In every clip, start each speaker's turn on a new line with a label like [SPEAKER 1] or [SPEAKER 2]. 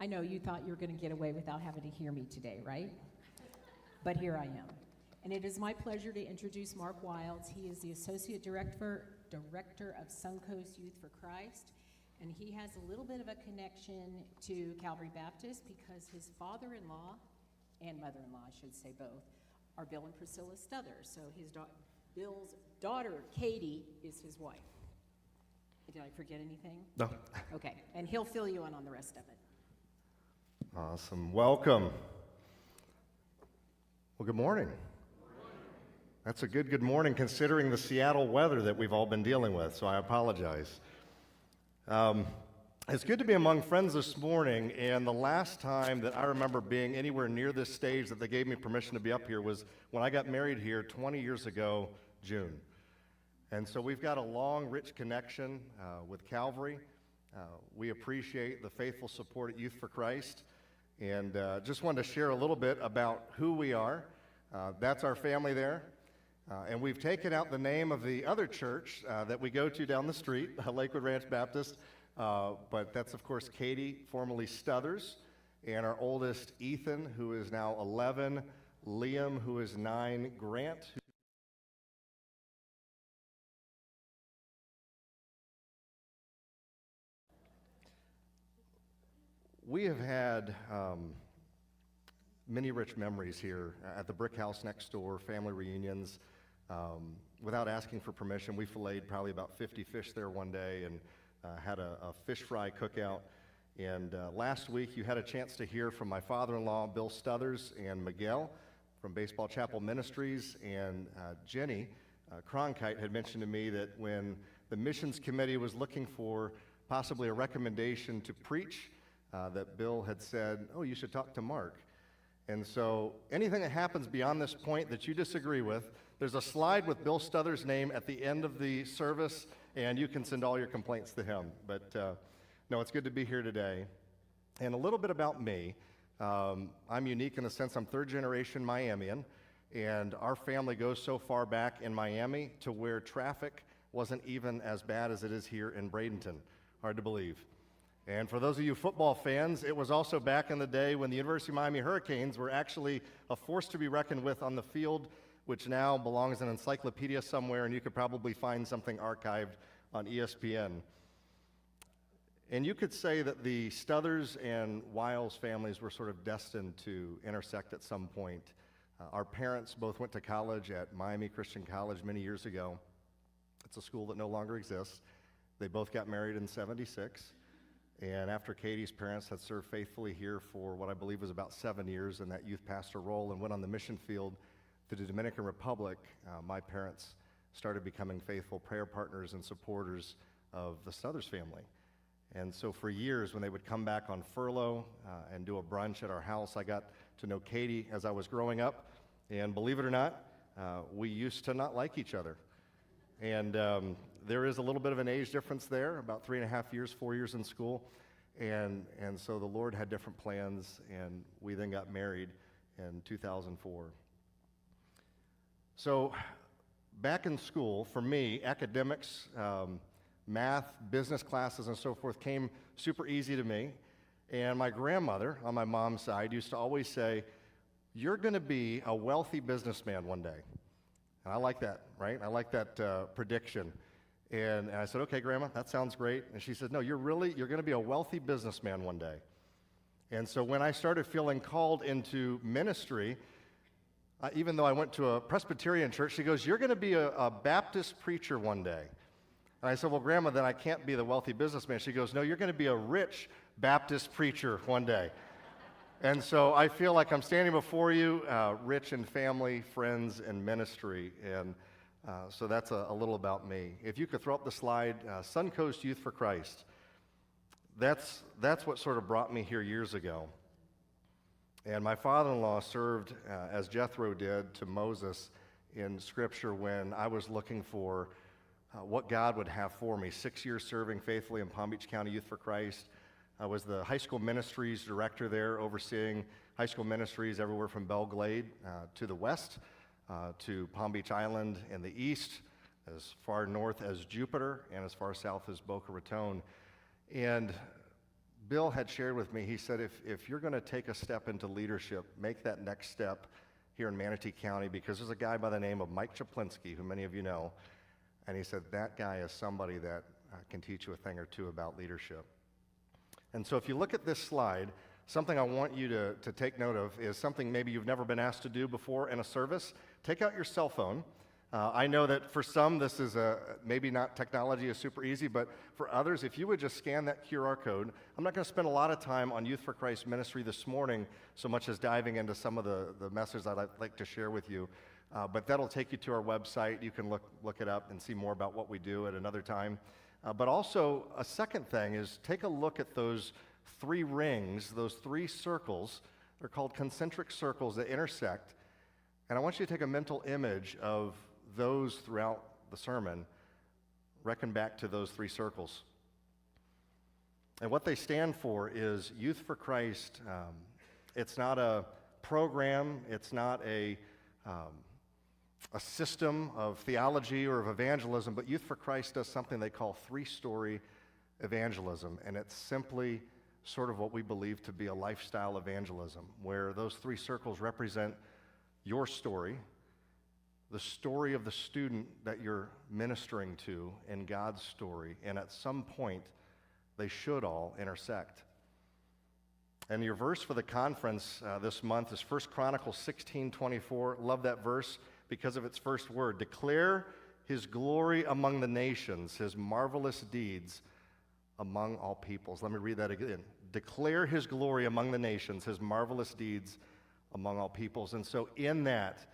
[SPEAKER 1] I know you thought you were going to get away without having to hear me today, right? But here I am. And it is my pleasure to introduce Mark Wilds. He is the Associate Director of Suncoast Youth for Christ. And he has a little bit of a connection to Calvary Baptist because his father-in-law, and mother-in-law, I should say both, are Bill and Priscilla Stuthers. So Bill's daughter, Katie, is his wife. Did I forget anything?
[SPEAKER 2] No.
[SPEAKER 1] Okay, and he'll fill you in on the rest of it.
[SPEAKER 2] Awesome. Welcome. Well, good morning. That's a good morning considering the Seattle weather that we've all been dealing with, so I apologize. It's good to be among friends this morning, and the last time that I remember being anywhere near this stage that they gave me permission to be up here was when I got married here 20 years ago, June. And so we've got a long, rich connection with Calvary. We appreciate the faithful support at Youth for Christ, and just wanted to share a little bit about who we are. That's our family there. And we've taken out the name of the other church that we go to down the street, Lakewood Ranch Baptist, but that's, of course, Katie, formerly Stuthers, and our oldest, Ethan, who is now 11, Liam, who is 9, Grant, we have had many rich memories here at the brick house next door, family reunions. Without asking for permission, we filleted probably about 50 fish there one day and had a fish fry cookout. And last week you had a chance to hear from my father-in-law, Bill Stuthers, and Miguel from Baseball Chapel Ministries. And Jenny Cronkite had mentioned to me that when the missions committee was looking for possibly a recommendation to preach, that Bill had said, oh, you should talk to Mark. And so anything that happens beyond this point that you disagree with, there's a slide with Bill Stuthers' name at the end of the service, and you can send all your complaints to him. But no, it's good to be here today. And a little bit about me. I'm unique in the sense I'm third generation Miamian, and our family goes so far back in Miami to where traffic wasn't even as bad as it is here in Bradenton. Hard to believe. And for those of you football fans, it was also back in the day when the University of Miami Hurricanes were actually a force to be reckoned with on the field, which now belongs in an encyclopedia somewhere, and you could probably find something archived on ESPN. And you could say that the Stuthers and Wiles families were sort of destined to intersect at some point. Our parents both went to college at Miami Christian College many years ago. It's a school that no longer exists. They both got married in '76. And after Katie's parents had served faithfully here for what I believe was about 7 years in that youth pastor role and went on the mission field to the Dominican Republic, my parents started becoming faithful prayer partners and supporters of the Stuthers family. And so for years, when they would come back on furlough and do a brunch at our house, I got to know Katie as I was growing up. And believe it or not, we used to not like each other. And there is a little bit of an age difference there, about 3.5 years, 4 years in school. And so the Lord had different plans, and we then got married in 2004. So back in school, for me, academics, math, business classes, and so forth came super easy to me. And my grandmother, on my mom's side, used to always say, you're going to be a wealthy businessman one day. And I like that, right? I like that prediction. And I said, okay, Grandma, that sounds great. And she said, no, you're going to be a wealthy businessman one day. And so when I started feeling called into ministry, even though I went to a Presbyterian church, she goes, you're going to be a Baptist preacher one day. And I said, well, Grandma, then I can't be the wealthy businessman. She goes, no, you're going to be a rich Baptist preacher one day. And so I feel like I'm standing before you, rich in family, friends, and ministry. And so that's a little about me. If you could throw up the slide, Suncoast Youth for Christ. That's what sort of brought me here years ago. And my father-in-law served, as Jethro did, to Moses in Scripture when I was looking for what God would have for me. 6 years serving faithfully in Palm Beach County Youth for Christ. I was the high school ministries director there, overseeing high school ministries everywhere from Belle Glade to the west, to Palm Beach Island in the east, as far north as Jupiter, and as far south as Boca Raton. And Bill had shared with me, he said, if you're going to take a step into leadership, make that next step here in Manatee County, because there's a guy by the name of Mike Chaplinsky, who many of you know, and he said, that guy is somebody that can teach you a thing or two about leadership. And so if you look at this slide, something I want you to take note of is something maybe you've never been asked to do before in a service. Take out your cell phone. I know that for some, this is maybe not technology is super easy, but for others, if you would just scan that QR code. I'm not going to spend a lot of time on Youth for Christ ministry this morning, so much as diving into some of the messages I'd like to share with you. But that'll take you to our website. You can look it up and see more about what we do at another time. But also, a second thing is take a look at those 3 rings, those 3 circles. They're called concentric circles that intersect. And I want you to take a mental image of those throughout the sermon, reckon back to those 3 circles. And what they stand for is Youth for Christ. It's not a program, it's not a system of theology or of evangelism, but Youth for Christ does something they call 3-story evangelism, and it's simply sort of what we believe to be a lifestyle evangelism, where those 3 circles represent your story, the story of the student that you're ministering to in God's story, and at some point, they should all intersect. And your verse for the conference this month is 1 Chronicles 16:24. Love that verse because of its first word. Declare his glory among the nations, his marvelous deeds among all peoples. Let me read that again. Declare his glory among the nations, his marvelous deeds among all peoples. And so in that,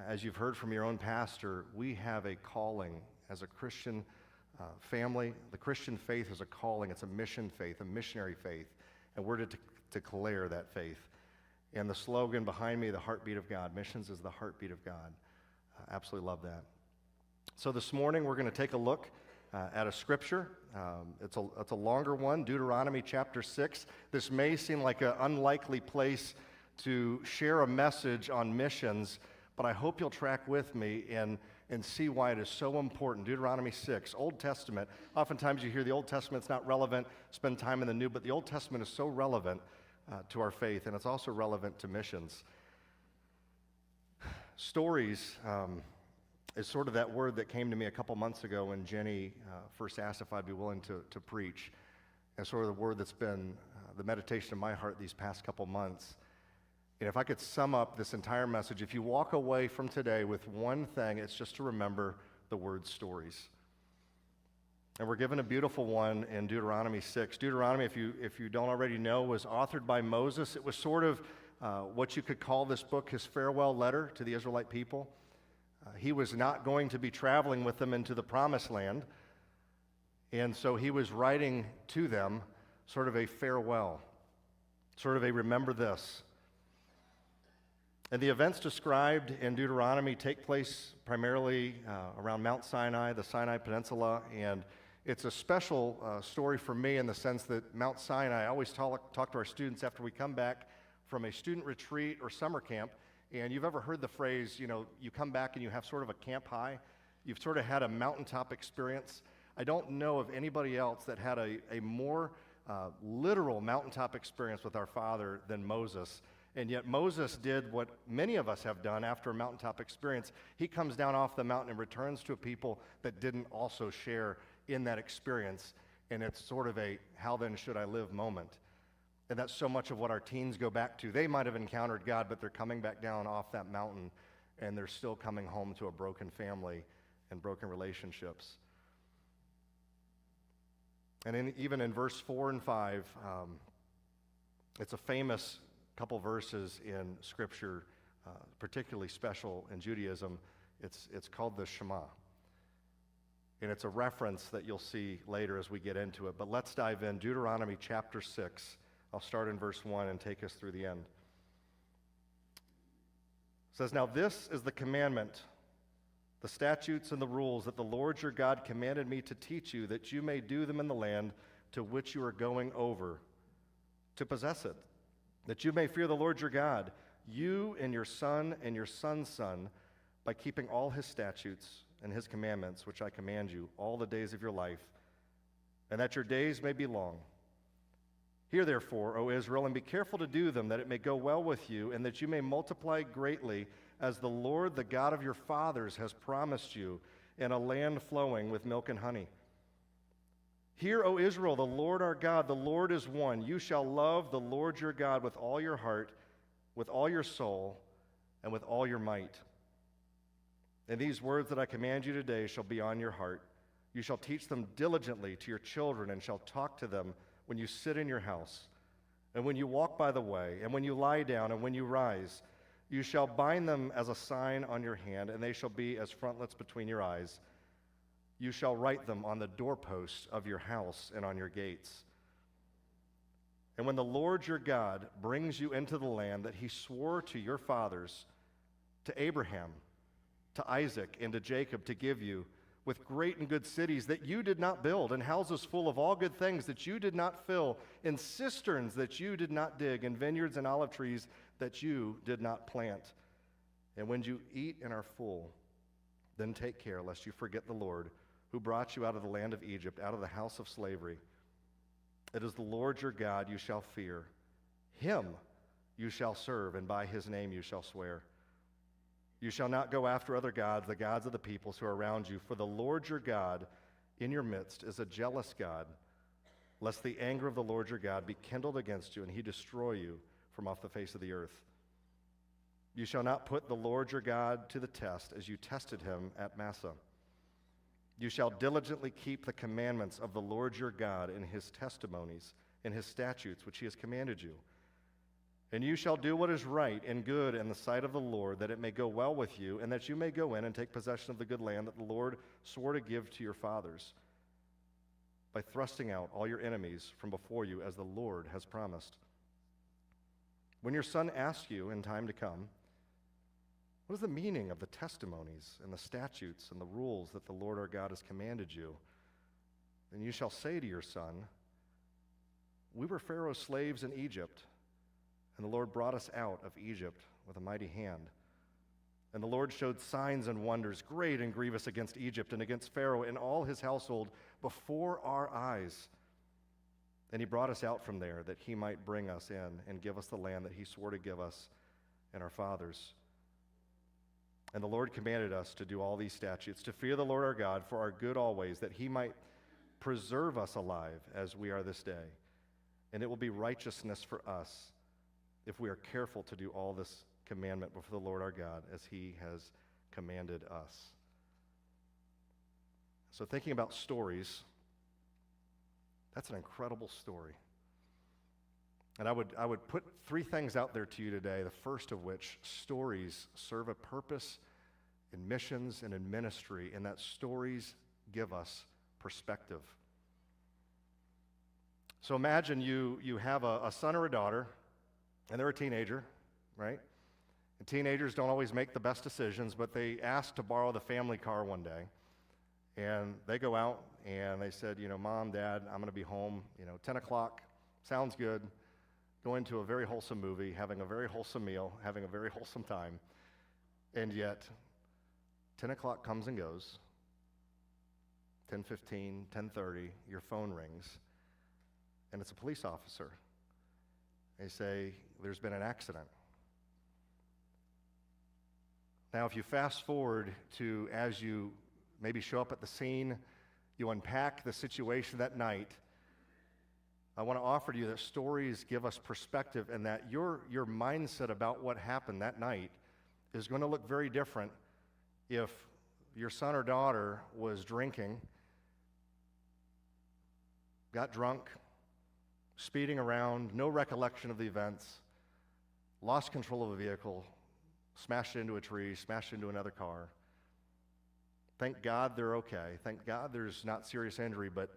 [SPEAKER 2] as you've heard from your own pastor, we have a calling as a Christian family. The Christian faith is a calling. It's a mission faith, a missionary faith, and we're to declare that faith. And the slogan behind me, the heartbeat of God. Missions is the heartbeat of God. Absolutely love that. So this morning we're going to take a look at a scripture. It's a longer one, Deuteronomy chapter 6. This may seem like an unlikely place to share a message on missions, but I hope you'll track with me and see why it is so important. Deuteronomy 6, Old Testament. Oftentimes you hear the Old Testament's not relevant, spend time in the New, but the Old Testament is so relevant to our faith, and it's also relevant to missions. Stories is sort of that word that came to me a couple months ago when Jenny first asked if I'd be willing to preach. And sort of the word that's been the meditation of my heart these past couple months. And if I could sum up this entire message, if you walk away from today with one thing, it's just to remember the word stories. And we're given a beautiful one in Deuteronomy 6. Deuteronomy, if you don't already know, was authored by Moses. It was sort of what you could call this book his farewell letter to the Israelite people. He was not going to be traveling with them into the promised land, and so he was writing to them sort of a farewell, sort of a remember this. And the events described in Deuteronomy take place primarily around Mount Sinai, the Sinai Peninsula, and it's a special story for me in the sense that Mount Sinai, I always talk to our students after we come back from a student retreat or summer camp, and you've ever heard the phrase, you come back and you have sort of a camp high. You've sort of had a mountaintop experience. I don't know of anybody else that had a more literal mountaintop experience with our Father than Moses. And yet Moses did what many of us have done after a mountaintop experience. He comes down off the mountain and returns to a people that didn't also share in that experience. And it's sort of a how then should I live moment. And that's so much of what our teens go back to. They might have encountered God, but they're coming back down off that mountain, and they're still coming home to a broken family and broken relationships. And even in verse 4 and 5, it's a famous couple verses in Scripture, particularly special in Judaism. It's called the Shema. And it's a reference that you'll see later as we get into it. But let's dive in. Deuteronomy chapter 6. I'll start in verse 1 and take us through the end. It says, "Now this is the commandment, the statutes and the rules that the Lord your God commanded me to teach you, that you may do them in the land to which you are going over, to possess it, that you may fear the Lord your God, you and your son and your son's son, by keeping all his statutes and his commandments, which I command you, all the days of your life, and that your days may be long. Hear therefore, O Israel, and be careful to do them, that it may go well with you, and that you may multiply greatly, as the Lord, the God of your fathers, has promised you, in a land flowing with milk and honey. Hear, O Israel, the Lord our God, the Lord is one. You shall love the Lord your God with all your heart, with all your soul, and with all your might. And these words that I command you today shall be on your heart. You shall teach them diligently to your children, and shall talk to them when you sit in your house, and when you walk by the way, and when you lie down, and when you rise. You shall bind them as a sign on your hand, and they shall be as frontlets between your eyes. You shall write them on the doorposts of your house and on your gates. And when the Lord your God brings you into the land that he swore to your fathers, to Abraham, to Isaac, and to Jacob to give you, with great and good cities that you did not build, and houses full of all good things that you did not fill, and cisterns that you did not dig, and vineyards and olive trees that you did not plant. And when you eat and are full, then take care lest you forget the Lord, who brought you out of the land of Egypt, out of the house of slavery. It is the Lord your God you shall fear. Him you shall serve, and by his name you shall swear. You shall not go after other gods, the gods of the peoples who are around you, for the Lord your God in your midst is a jealous God, lest the anger of the Lord your God be kindled against you, and he destroy you from off the face of the earth. You shall not put the Lord your God to the test, as you tested him at Massah. You shall diligently keep the commandments of the Lord your God and his testimonies and his statutes, which he has commanded you. And you shall do what is right and good in the sight of the Lord, that it may go well with you, and that you may go in and take possession of the good land that the Lord swore to give to your fathers, by thrusting out all your enemies from before you, as the Lord has promised. When your son asks you in time to come, what is the meaning of the testimonies and the statutes and the rules that the Lord our God has commanded you? Then you shall say to your son, we were Pharaoh's slaves in Egypt, and the Lord brought us out of Egypt with a mighty hand. And the Lord showed signs and wonders, great and grievous, against Egypt and against Pharaoh and all his household before our eyes. And he brought us out from there, that he might bring us in and give us the land that he swore to give us and our fathers. And the Lord commanded us to do all these statutes, to fear the Lord our God for our good always, that he might preserve us alive as we are this day. And it will be righteousness for us if we are careful to do all this commandment before the Lord our God, as he has commanded us. So thinking about stories, that's an incredible story. And I would put three things out there to you today, the first of which, stories serve a purpose in missions and in ministry, and that stories give us perspective. So imagine you have a son or a daughter, and they're a teenager, right? And teenagers don't always make the best decisions, but they asked to borrow the family car one day. And they go out and they said, Mom, Dad, I'm going to be home, 10 o'clock, sounds good. Going to a very wholesome movie, having a very wholesome meal, having a very wholesome time. And yet, 10 o'clock comes and goes. 10:15, 10:30, your phone rings, and it's a police officer. They say, there's been an accident. Now, if you fast forward to as you maybe show up at the scene, you unpack the situation that night, I want to offer to you that stories give us perspective, and that your mindset about what happened that night is going to look very different if your son or daughter was drinking, got drunk, speeding around, no recollection of the events, lost control of a vehicle, smashed into a tree, smashed into another car. Thank God they're okay. Thank God there's not serious injury, but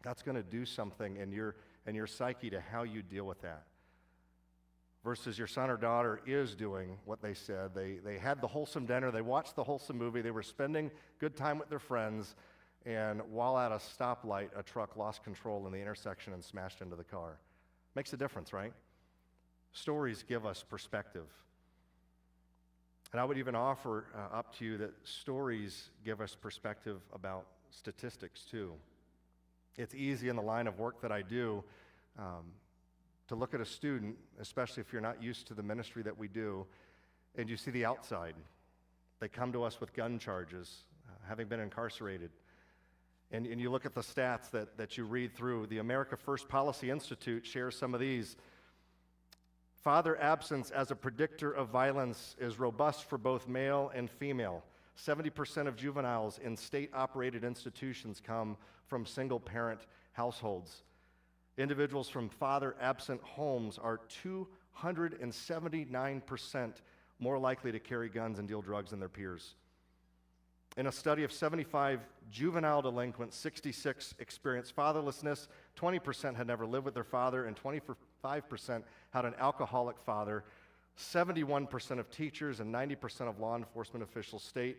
[SPEAKER 2] that's going to do something in your psyche to how you deal with that. Versus your son or daughter is doing what they said. They had the wholesome dinner, they watched the wholesome movie, they were spending good time with their friends, and while at a stoplight, a truck lost control in the intersection and smashed into the car. Makes a difference, right? Stories give us perspective. And I would even offer up to you that stories give us perspective about statistics too. It's easy in the line of work that I do to look at a student, especially if you're not used to the ministry that we do, and you see the outside. They come to us with gun charges, having been incarcerated. And you look at the stats that you read through. The America First Policy Institute shares some of these. Father absence as a predictor of violence is robust for both male and female. 70% of juveniles in state-operated institutions come from single-parent households. Individuals from father-absent homes are 279% more likely to carry guns and deal drugs than their peers. In a study of 75 juvenile delinquents, 66 experienced fatherlessness, 20% had never lived with their father, and 25% had an alcoholic father. 71% of teachers and 90% of law enforcement officials state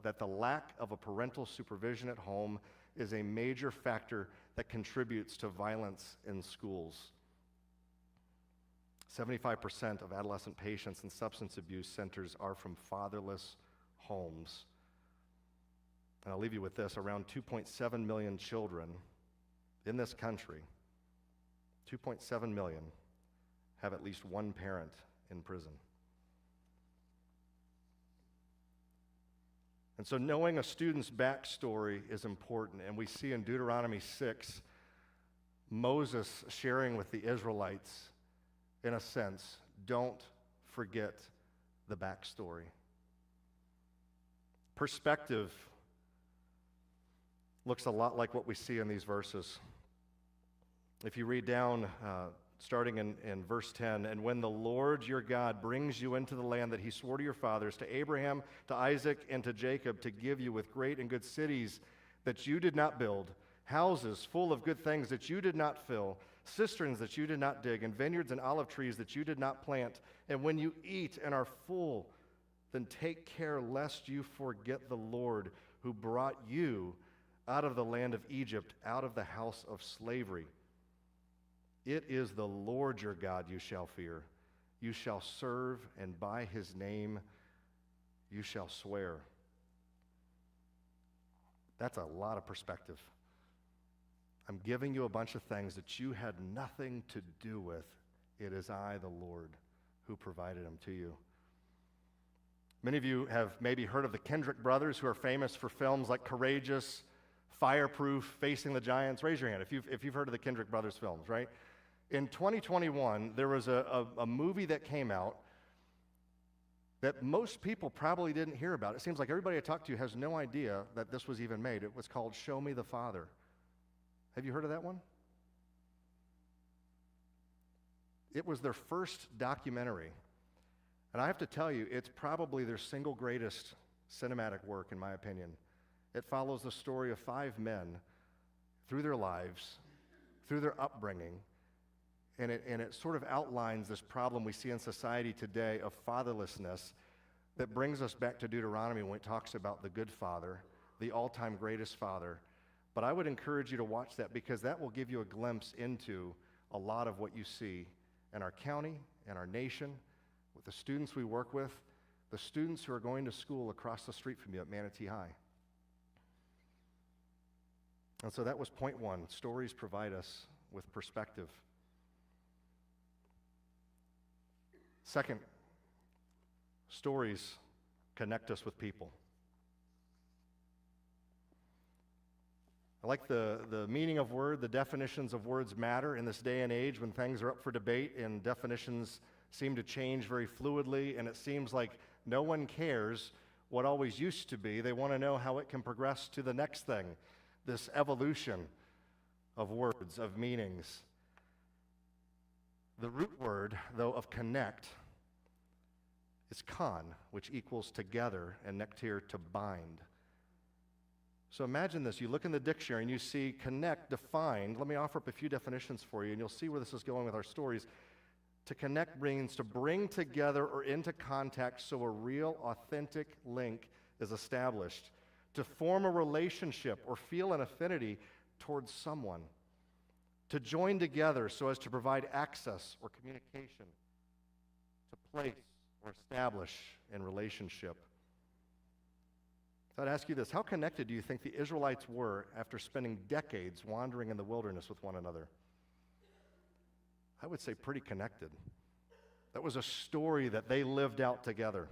[SPEAKER 2] that the lack of a parental supervision at home is a major factor that contributes to violence in schools. 75% of adolescent patients in substance abuse centers are from fatherless homes. And I'll leave you with this. Around 2.7 million children in this country, 2.7 million, have at least one parent in prison. And so knowing a student's backstory is important, and we see in Deuteronomy 6, Moses sharing with the Israelites, in a sense, don't forget the backstory. Perspective looks a lot like what we see in these verses. If you read down, starting in verse 10, and when the Lord your God brings you into the land that he swore to your fathers, to Abraham, to Isaac, and to Jacob, to give you with great and good cities that you did not build, houses full of good things that you did not fill, cisterns that you did not dig, and vineyards and olive trees that you did not plant, and when you eat and are full, then take care lest you forget the Lord who brought you out of the land of Egypt, out of the house of slavery. It is the Lord your God you shall fear. You shall serve, and by his name you shall swear. That's a lot of perspective. I'm giving you a bunch of things that you had nothing to do with. It is I, the Lord, who provided them to you. Many of you have maybe heard of the Kendrick brothers, who are famous for films like Courageous, Fireproof, Facing the Giants. Raise your hand if you've heard of the Kendrick brothers films, right? In 2021, there was a movie that came out that most people probably didn't hear about. It seems like everybody I talked to has no idea that this was even made. It was called Show Me the Father. Have you heard of that one? It was their first documentary. And I have to tell you, it's probably their single greatest cinematic work, in my opinion. It follows the story of 5 men through their lives, through their upbringing, and it sort of outlines this problem we see in society today of fatherlessness that brings us back to Deuteronomy when it talks about the good father, the all-time greatest father. But I would encourage you to watch that, because that will give you a glimpse into a lot of what you see in our county, in our nation, with the students we work with, the students who are going to school across the street from you at Manatee High. And so that was point 1. Stories provide us with perspective. Second, stories connect us with people. I like the meaning of word, the definitions of words matter in this day and age when things are up for debate and definitions seem to change very fluidly, and it seems like no one cares what always used to be. They want to know how it can progress to the next thing, this evolution of words, of meanings. The root word, though, of connect is con, which equals together, and nektir, to bind. So imagine this. You look in the dictionary and you see connect defined. Let me offer up a few definitions for you, and you'll see where this is going with our stories. To connect means to bring together or into contact so a real, authentic link is established. To form a relationship or feel an affinity towards someone. To join together so as to provide access or communication. To place or establish in relationship. So I'd ask you this: how connected do you think the Israelites were after spending decades wandering in the wilderness with one another? I would say pretty connected. That was a story that they lived out together.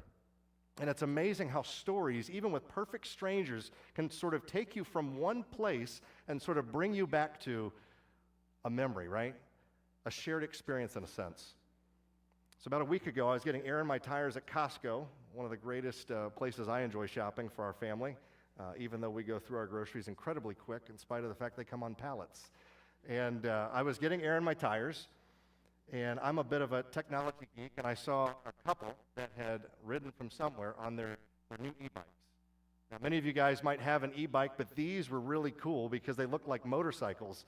[SPEAKER 2] And it's amazing how stories, even with perfect strangers, can sort of take you from one place and sort of bring you back to a memory, right? A shared experience in a sense. So about a week ago, I was getting air in my tires at Costco, one of the greatest places I enjoy shopping for our family, even though we go through our groceries incredibly quick in spite of the fact they come on pallets. And I was getting air in my tires, and I'm a bit of a technology geek, and I saw a couple that had ridden from somewhere on their new e-bikes. Now, many of you guys might have an e-bike, but these were really cool because they looked like motorcycles.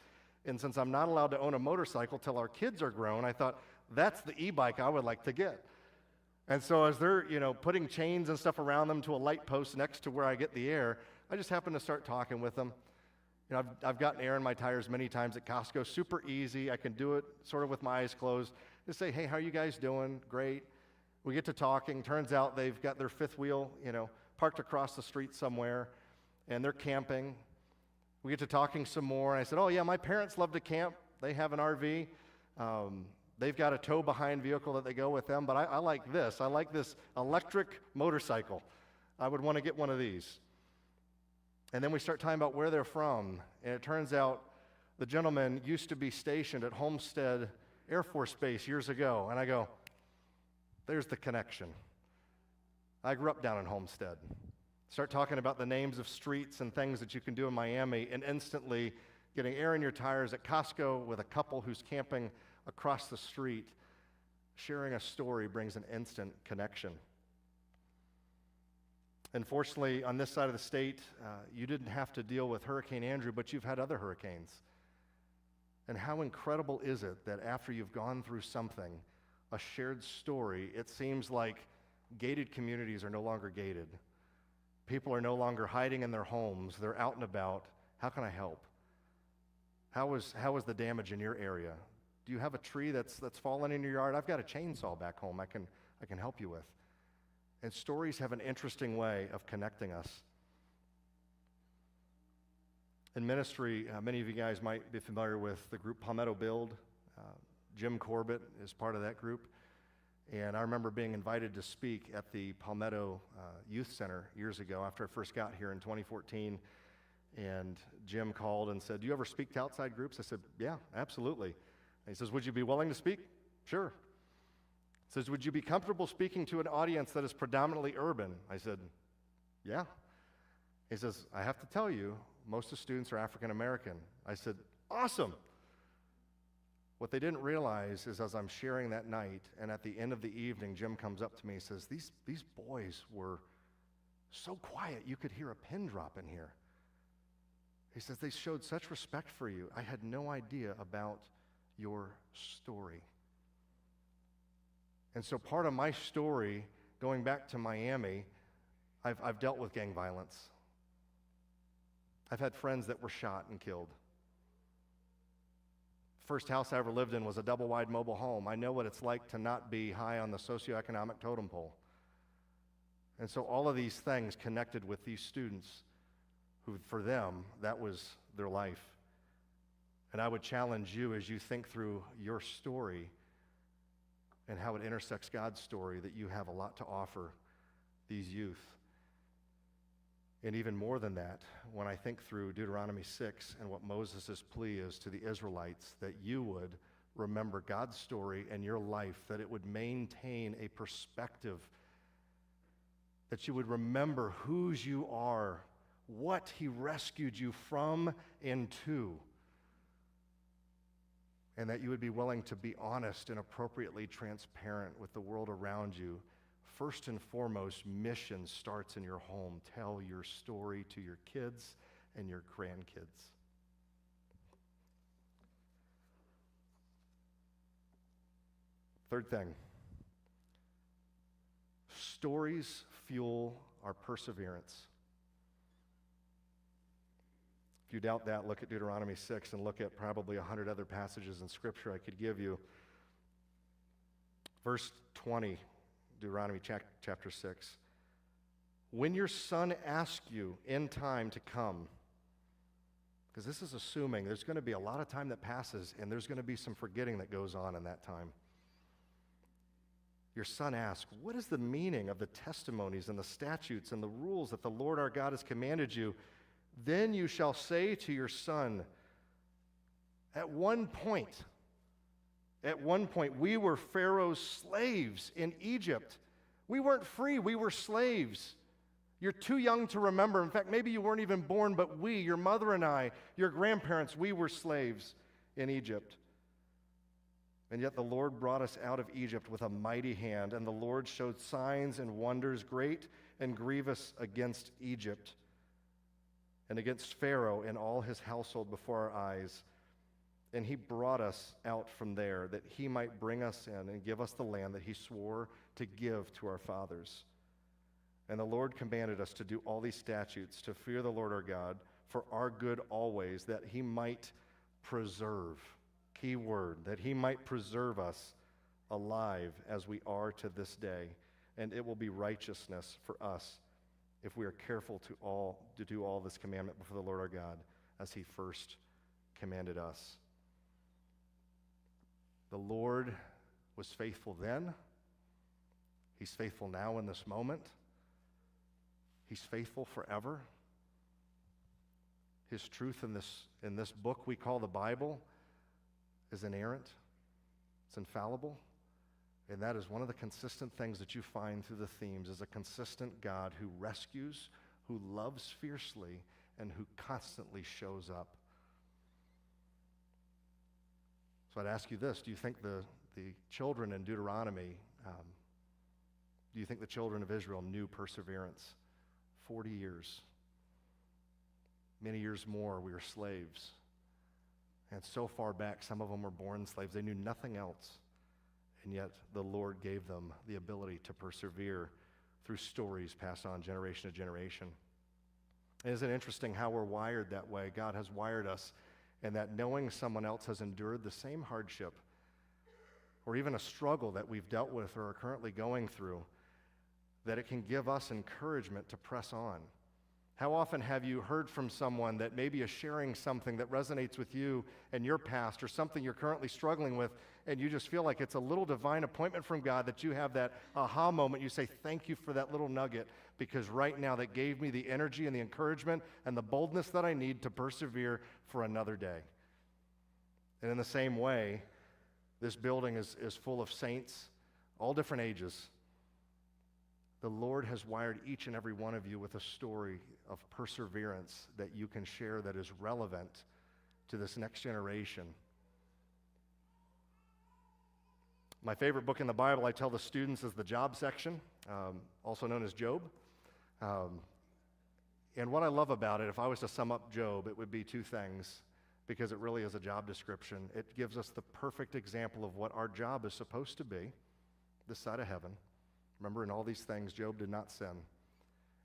[SPEAKER 2] And since I'm not allowed to own a motorcycle till our kids are grown, I thought, that's the e-bike I would like to get. And so as they're, putting chains and stuff around them to a light post next to where I get the air, I just happened to start talking with them. I've gotten air in my tires many times at Costco, super easy. I can do it sort of with my eyes closed. Just say, hey, how are you guys doing? Great. We get to talking. Turns out they've got their fifth wheel, parked across the street somewhere, and they're camping. We get to talking some more, and I said, oh yeah, my parents love to camp. They have an RV. They've got a tow-behind vehicle that they go with them, but I like this. I like this electric motorcycle. I would want to get one of these. And then we start talking about where they're from, and it turns out the gentleman used to be stationed at Homestead Air Force Base years ago, and I go, there's the connection. I grew up down in Homestead. Start talking about the names of streets and things that you can do in Miami, and instantly getting air in your tires at Costco with a couple who's camping across the street, sharing a story brings an instant connection. Unfortunately, on this side of the state, you didn't have to deal with Hurricane Andrew, but you've had other hurricanes. And how incredible is it that after you've gone through something, a shared story, it seems like gated communities are no longer gated. People are no longer hiding in their homes. They're out and about. How can I help? How was the damage in your area? Do you have a tree that's fallen in your yard? I've got a chainsaw back home I can help you with. And stories have an interesting way of connecting us. In ministry, many of you guys might be familiar with the group Palmetto Build. Jim Corbett is part of that group. And I remember being invited to speak at the Palmetto Youth Center years ago after I first got here in 2014. And Jim called and said, do you ever speak to outside groups? I said, yeah, absolutely. And he says, would you be willing to speak? Sure. He says, would you be comfortable speaking to an audience that is predominantly urban? I said, yeah. He says, I have to tell you, most of the students are African American. I said, awesome. What they didn't realize is as I'm sharing that night, and at the end of the evening, Jim comes up to me and says, these boys were so quiet, you could hear a pin drop in here. He says, they showed such respect for you. I had no idea about your story. And so part of my story, going back to Miami, I've dealt with gang violence. I've had friends that were shot and killed. First house I ever lived in was a double-wide mobile home. I know what it's like to not be high on the socioeconomic totem pole. And so all of these things connected with these students who, for them, that was their life. And I would challenge you as you think through your story and how it intersects God's story, that you have a lot to offer these youth. And even more than that, when I think through Deuteronomy 6 and what Moses' plea is to the Israelites, that you would remember God's story and your life, that it would maintain a perspective, that you would remember whose you are, what he rescued you from and to, and that you would be willing to be honest and appropriately transparent with the world around you. First and foremost, mission starts in your home. Tell your story to your kids and your grandkids. Third thing, stories fuel our perseverance. If you doubt that, look at Deuteronomy 6 and look at probably 100 other passages in Scripture I could give you. Verse 20, Deuteronomy chapter 6. When your son asks you in time to come, Because this is assuming there's going to be a lot of time that passes, and there's going to be some forgetting that goes on in that time. Your son asks, what is the meaning of the testimonies and the statutes and the rules that the Lord our God has commanded you? Then you shall say to your son, at one point, we were Pharaoh's slaves in Egypt. We weren't free, we were slaves. You're too young to remember. In fact, maybe you weren't even born, but we, your mother and I, your grandparents, we were slaves in Egypt. And yet the Lord brought us out of Egypt with a mighty hand, and the Lord showed signs and wonders great and grievous against Egypt and against Pharaoh and all his household before our eyes. And he brought us out from there that he might bring us in and give us the land that he swore to give to our fathers. And the Lord commanded us to do all these statutes, to fear the Lord our God, for our good always, that he might preserve, key word, that he might preserve us alive as we are to this day. And it will be righteousness for us if we are careful to do all this commandment before the Lord our God, as he first commanded us. The Lord was faithful then. He's faithful now in this moment. He's faithful forever. His truth in this book we call the Bible is inerrant. It's infallible. And that is one of the consistent things that you find through the themes, is a consistent God who rescues, who loves fiercely, and who constantly shows up. So I'd ask you this: do you think the children in Deuteronomy, do you think the children of Israel knew perseverance? 40 years. Many years more, we were slaves. And so far back, some of them were born slaves. They knew nothing else. And yet the Lord gave them the ability to persevere through stories passed on generation to generation. And isn't it interesting how we're wired that way? God has wired us, and that knowing someone else has endured the same hardship or even a struggle that we've dealt with or are currently going through, that it can give us encouragement to press on. How often have you heard from someone that maybe is sharing something that resonates with you and your past, or something you're currently struggling with, and you just feel like it's a little divine appointment from God that you have that aha moment? You say, thank you for that little nugget, because right now that gave me the energy and the encouragement and the boldness that I need to persevere for another day. And in the same way, this building is full of saints, all different ages. The Lord has wired each and every one of you with a story of perseverance that you can share, that is relevant to this next generation. My favorite book in the Bible, I tell the students, is the Job section, also known as Job. And what I love about it, if I was to sum up Job, it would be two things, because it really is a job description. It gives us the perfect example of what our job is supposed to be this side of heaven. Remember, in all these things, Job did not sin.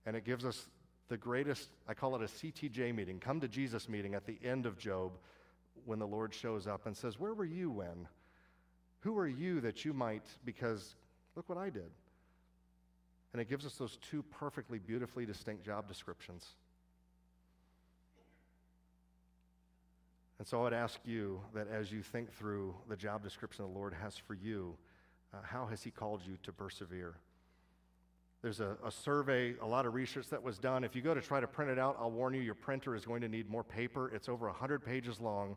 [SPEAKER 2] And it gives us the greatest, I call it a CTJ meeting, come to Jesus meeting at the end of Job, when the Lord shows up and says, where were you when? Who are you that you might, because look what I did. And it gives us those two perfectly, beautifully distinct job descriptions. And so I would ask you that as you think through the job description the Lord has for you, how has he called you to persevere? There's a survey, a lot of research that was done. If you go to try to print it out, I'll warn you, your printer is going to need more paper. It's over 100 pages long,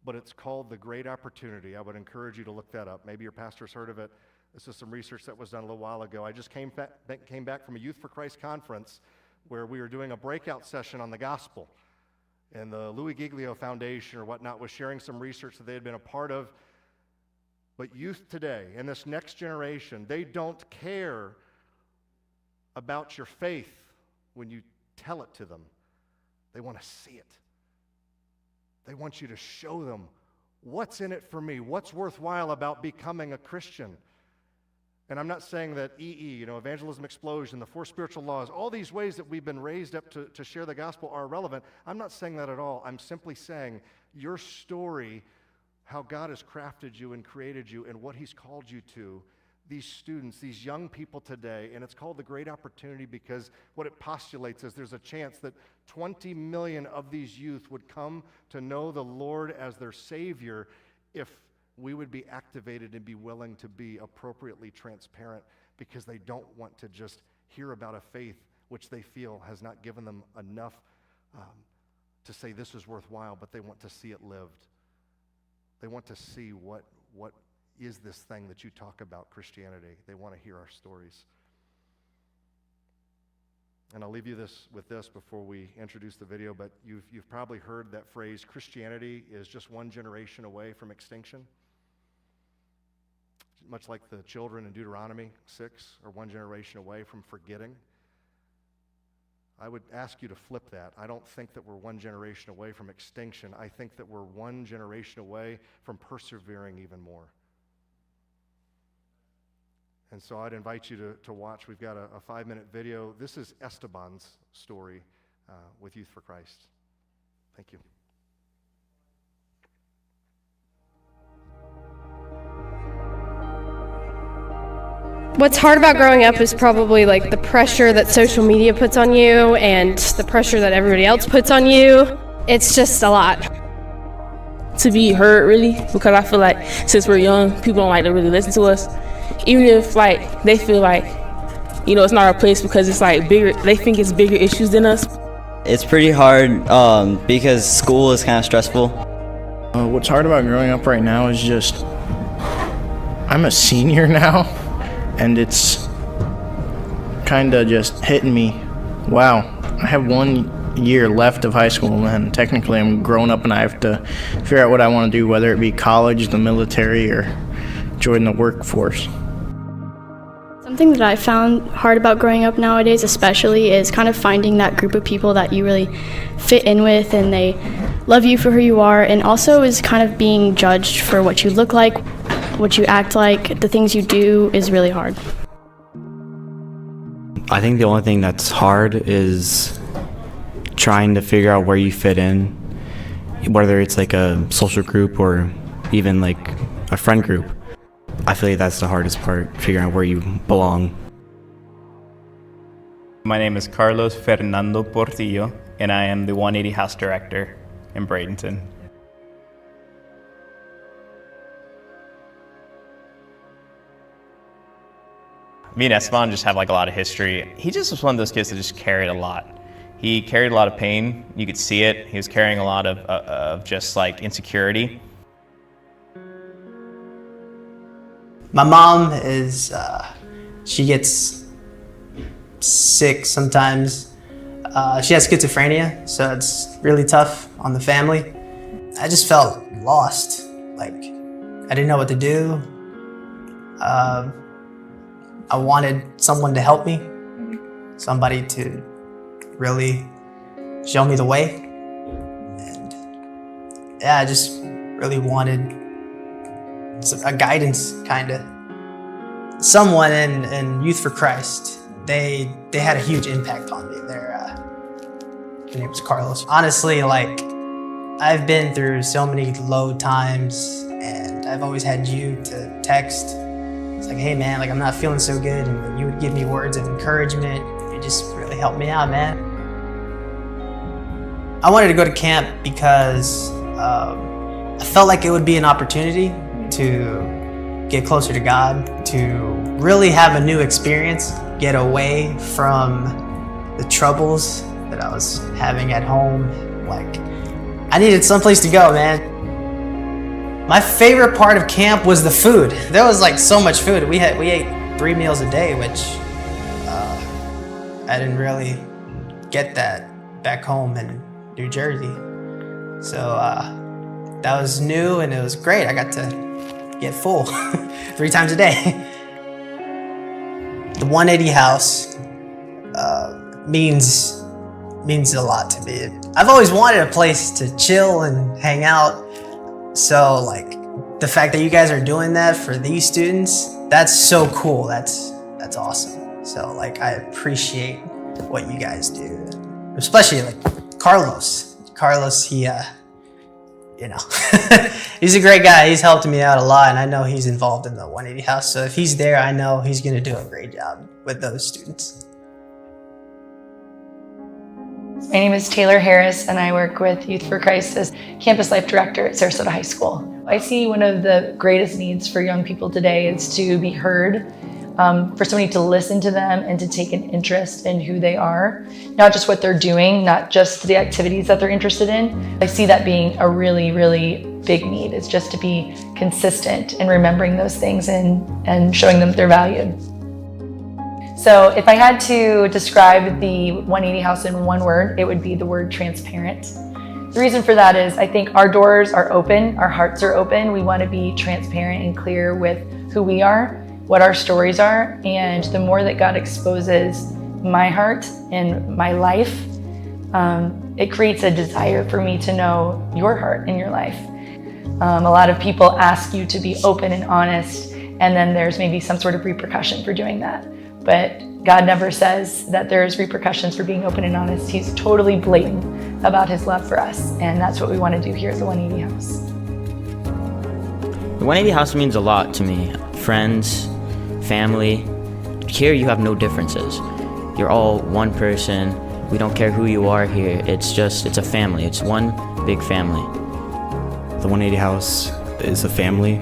[SPEAKER 2] but it's called The Great Opportunity. I would encourage you to look that up. Maybe your pastor's heard of it. This is some research that was done a little while ago. I just came back from a Youth for Christ conference where we were doing a breakout session on the gospel. And the Louis Giglio Foundation or whatnot was sharing some research that they had been a part of. But youth today, and this next generation, they don't care about your faith when you tell it to them. They want to see it. They want you to show them what's in it for me, what's worthwhile about becoming a Christian. And I'm not saying that evangelism explosion, the four spiritual laws, all these ways that we've been raised up to share the gospel are irrelevant. I'm not saying that at all. I'm simply saying your story, how God has crafted you and created you and what he's called you to, these students, these young people today, and it's called the Great Opportunity because what it postulates is there's a chance that 20 million of these youth would come to know the Lord as their Savior if we would be activated and be willing to be appropriately transparent, because they don't want to just hear about a faith which they feel has not given them enough to say this is worthwhile, but they want to see it lived. They want to see what is this thing that you talk about, Christianity. They want to hear our stories. And I'll leave you with this before we introduce the video, but you've probably heard that phrase, Christianity is just one generation away from extinction. Much like the children in Deuteronomy 6 are one generation away from forgetting. I would ask you to flip that. I don't think that we're one generation away from extinction. I think that we're one generation away from persevering even more. And so I'd invite you to watch. We've got a 5-minute video. This is Esteban's story with Youth for Christ. Thank you.
[SPEAKER 3] What's hard about growing up is probably like the pressure that social media puts on you and the pressure that everybody else puts on you. It's just a lot.
[SPEAKER 4] To be heard, really, because I feel like since we're young, people don't like to really listen to us. Even if like they feel like, it's not our place because it's like bigger, they think it's bigger issues than us.
[SPEAKER 5] It's pretty hard because school is kind of stressful.
[SPEAKER 6] What's hard about growing up right now is just, I'm a senior now. And it's kind of just hitting me. Wow, I have 1 year left of high school, and technically I'm grown up and I have to figure out what I want to do, whether it be college, the military, or join the workforce.
[SPEAKER 7] Something that I found hard about growing up nowadays especially is kind of finding that group of people that you really fit in with and they love you for who you are, and also is kind of being judged for what you look like, what you act like, the things you do is really hard.
[SPEAKER 8] I think the only thing that's hard is trying to figure out where you fit in, whether it's like a social group or even like a friend group. I feel like that's the hardest part, figuring out where you belong.
[SPEAKER 9] My name is Carlos Fernando Portillo, and I am the 180 House Director in Bradenton. Me and Esteban just have like a lot of history. He just was one of those kids that just carried a lot. He carried a lot of pain. You could see it. He was carrying a lot of just like insecurity.
[SPEAKER 10] My mom is, she gets sick sometimes. She has schizophrenia, so it's really tough on the family. I just felt lost. Like, I didn't know what to do. I wanted someone to help me, somebody to really show me the way. And yeah, I just really wanted a guidance, kind of. Someone in Youth for Christ, they had a huge impact on me. Their name was Carlos. Honestly, like, I've been through so many low times, and I've always had you to text. It's like, hey man, like I'm not feeling so good, and you would give me words of encouragement. It just really helped me out, man. I wanted to go to camp because I felt like it would be an opportunity to get closer to God, to really have a new experience, get away from the troubles that I was having at home. Like, I needed someplace to go, man. My favorite part of camp was the food. There was like so much food. We ate 3 meals a day, which I didn't really get that back home in New Jersey. So that was new and it was great. I got to get full 3 times a day. The 180 house means a lot to me. I've always wanted a place to chill and hang out. So like the fact that you guys are doing that for these students, that's so cool. That's awesome. So like I appreciate what you guys do, especially like Carlos. Carlos, you know, he's a great guy. He's helped me out a lot, and I know he's involved in the 180 House. So if he's there, I know he's going to do a great job with those students.
[SPEAKER 11] My name is Taylor Harris, and I work with Youth for Christ as Campus Life Director at Sarasota High School. I see one of the greatest needs for young people today is to be heard, for somebody to listen to them and to take an interest in who they are, not just what they're doing, not just the activities that they're interested in. I see that being a really, really big need. It's just to be consistent in remembering those things and showing them they're valued. So if I had to describe the 180 House in one word, it would be the word transparent. The reason for that is I think our doors are open, our hearts are open. We want to be transparent and clear with who we are, what our stories are, and the more that God exposes my heart and my life, it creates a desire for me to know your heart and your life. A lot of people ask you to be open and honest, and then there's maybe some sort of repercussion for doing that. But God never says that there's repercussions for being open and honest. He's totally blatant about his love for us, and that's what we want to do here at the 180 House.
[SPEAKER 12] The 180 House means a lot to me. Friends, family. Here you have no differences. You're all one person. We don't care who you are here. It's a family. It's one big family.
[SPEAKER 8] The 180 House is a family.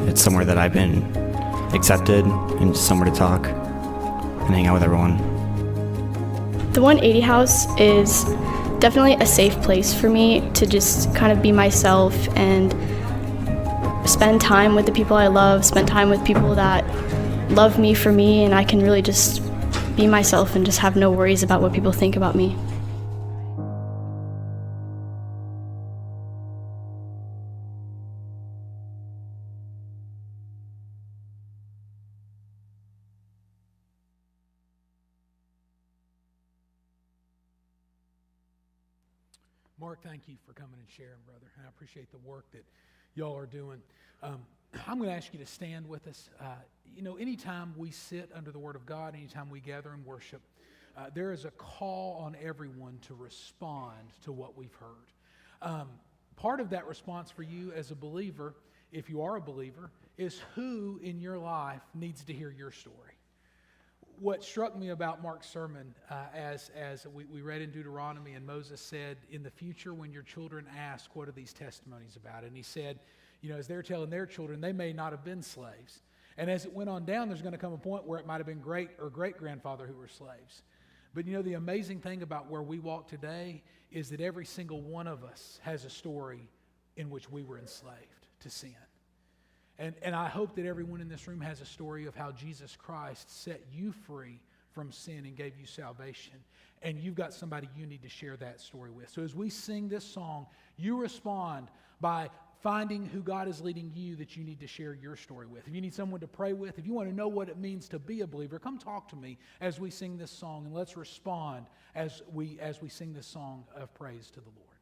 [SPEAKER 8] It's somewhere that I've been accepted and somewhere to talk and hang out with everyone.
[SPEAKER 7] The 180 House is definitely a safe place for me to just kind of be myself and spend time with the people I love, spend time with people that love me for me, and I can really just be myself and just have no worries about what people think about me.
[SPEAKER 13] Mark, thank you for coming and sharing, brother. And I appreciate the work that y'all are doing. I'm going to ask you to stand with us. Anytime we sit under the Word of God, anytime we gather and worship, there is a call on everyone to respond to what we've heard. Part of that response for you as a believer, if you are a believer, is who in your life needs to hear your story. What struck me about Mark's sermon, as we read in Deuteronomy, and Moses said, in the future when your children ask, what are these testimonies about? And he said, as they're telling their children, they may not have been slaves. And as it went on down, there's going to come a point where it might have been great or great-grandfather who were slaves. But the amazing thing about where we walk today is that every single one of us has a story in which we were enslaved to sin. And I hope that everyone in this room has a story of how Jesus Christ set you free from sin and gave you salvation. And you've got somebody you need to share that story with. So as we sing this song, you respond by finding who God is leading you that you need to share your story with. If you need someone to pray with, if you want to know what it means to be a believer, come talk to me as we sing this song, and let's respond as we sing this song of praise to the Lord.